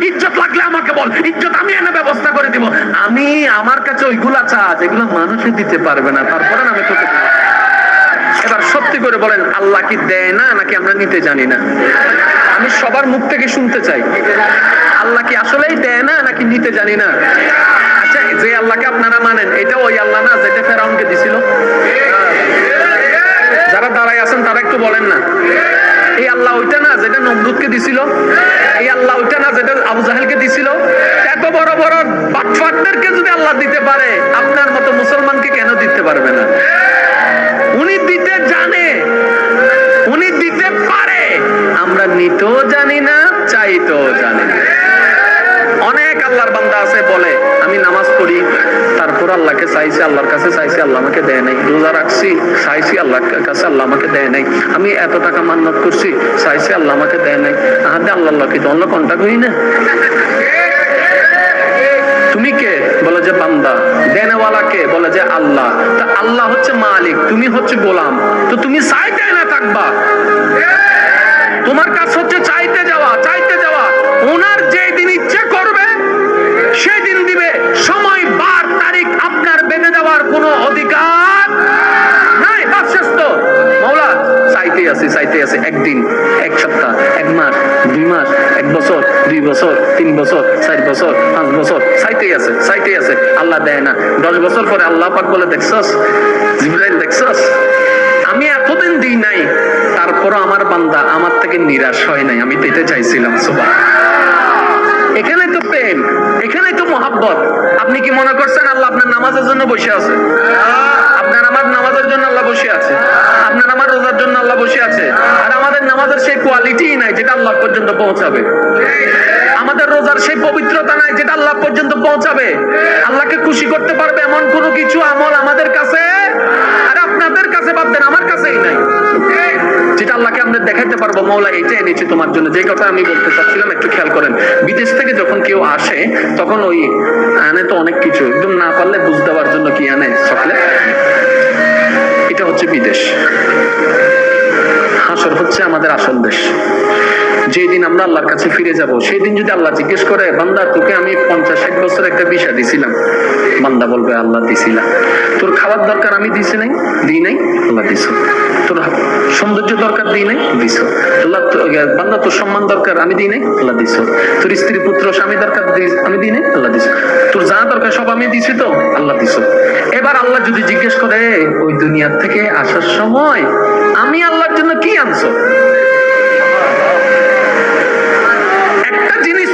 ইজ্জত লাগলে আমাকে বল, ইজ্জত আমি এনে ব্যবস্থা করে দিব। আমি আমার কাছে ওইগুলা চা যেগুলো মানুষে দিতে পারবে না, তারপরে আমি তোকে দিব। এবার সত্যি করে বলেন, আল্লাহ কি দেয় না নাকি আমরা নিতে জানি না? আমি সবার মুখ থেকে শুনতে চাই, আল্লাহ কি আসলেই দেয় না নাকি নিতে জানি না? আচ্ছা, যে আল্লাহকে আপনারা মানেন, এটা ওই আল্লাহ না যেটা ফেরাউনকে দিছিল? যারা দাঁড়ায় আছেন তারা একটু বলেন না, এই আল্লাহ ওইটা না যেটা নমরুদকে দিছিল? এই আল্লাহ ওইটা না যেটা আবু জাহেলকে দিছিল? এত বড় বড় বাটফাটদেরকে যদি আল্লাহ দিতে পারে, আপনার মতো মুসলমানকে কেন দিতে পারবে না? উনি দিতে জানে, উনি দিতে পারে, আমরা নিতেও জানি না, চাইতেও জানি না। অনেক আল্লাহর বান্দা আছে বলে, আমি নামাজ পড়ি, তারপর আল্লাহকে চাইছি, আল্লাহর কাছে চাইছি, আল্লাহ আমাকে দেয় নাই। রোজা রাখছি, চাইছি আল্লাহর কাছে, আল্লাহ আমাকে দেয় নাই। আমি এত টাকা মান্নত করছি, চাইছি, আল্লাহ আমাকে দেয় নাই। আহাদে আল্লাহ কি তোমরা কন্টাক্ট হই না? তুমি কে? বলে যে বান্দা। দেনেওয়ালা কে? বলে যে আল্লাহ। তা আল্লাহ হচ্ছে মালিক, তুমি হচ্ছে গোলাম, তো তুমি চাইতে না থাকবা। তোমার কাজ হচ্ছে চাইতে যাওয়া, চাইতে যাওয়া। ওনার যে দিন ইচ্ছে করবে সেই দিন দিবে। সময়, বার, তারিখ আপনার বেঁধে দেওয়ার কোনো অধিকার নাই। বাস শেষ তো। মাওলা চাইতে আছি, চাইতে আছি, একদিন, এক সপ্তাহ, এক মাস, 2 মাস, 1 বছর, 2 বছর, 3 বছর, 4 বছর, 5 বছর, চাইতেই আছে, চাইতেই আছে, আল্লাহ দেয় না। 10 বছর পরে আল্লাহ পাক বলে, দেখছস জিবরাইল, দেখছস আমি এতদিন দিই নাই, তারপরও আমার বান্দা আমার থেকে নিরাশ হয় নাই, আমি পেতে চাইছিলাম। সুবহানাল্লাহ। এখানে তো প্রেম, এখানে তো মহাব্বত। আপনি কি মনে করছেন আল্লাহ আপনার নামাজের জন্য বসে আছে? আপনার আমার নামাজের জন্য আল্লাহ বসে আছে, আপনার আমার রোজার জন্য আল্লাহ বসে আছে। আর আমাদের নামাজের সেই কোয়ালিটি নাই যেটা আল্লাহ পর্যন্ত পৌঁছাবে। আমাদের রোজার সেই পবিত্রতা নাই যেটা আল্লাহ পর্যন্ত পৌঁছাবে। আল্লাহকে খুশি করতে পারবে এমন কোনো কিছু আমল আমাদের কাছে আর আপনাদের কাছে, ভাবতেন আমার কাছেই নাই, যেটা আল্লাহকে আমরা দেখাতে পারবো মওলা এটা এনেছি তোমার জন্য। যে কথা আমি বলতে চাচ্ছিলাম, একটু খেয়াল করেন। বিদেশ থেকে যখন কেউ আসে তখন ওই আনে তো অনেক কিছু, একদম না পারলে বুঝ দেওয়ার জন্য কি আনে? চকলেট। এটা হচ্ছে বিদেশ। হাসর হচ্ছে আমাদের আসল দেশ। যেদিন আমরা আল্লাহর কাছে ফিরে যাব, সেই দিন যদি আল্লাহ জিজ্ঞেস করে, বান্দা তোকে আমি 50-60 বছর একটা বিষয় দিছিলাম, বান্দা বলবে আল্লাহ দিছিলাম। তোর খাওয়ার দরকার আমি দিছি নাই? দিই নাই? আল্লাহ দিছ। তোর সৌন্দর্য দরকার? দিই নাই? দিছ। আল্লাহ বান্দা তোর সম্মান দরকার? আমি দিই নাই? আল্লাহ দিছ। তোর স্ত্রী পুত্র স্বামী দরকার? আমি দিই নাই? আল্লাহ দিছ। তোর যা দরকার সব আমি দিছি তো? আল্লাহ দিছ। এবার আল্লাহ যদি জিজ্ঞেস করে, ওই দুনিয়ার থেকে আসার সময় আমি আল্লাহর জন্য কি আনছো? একটা জিনিস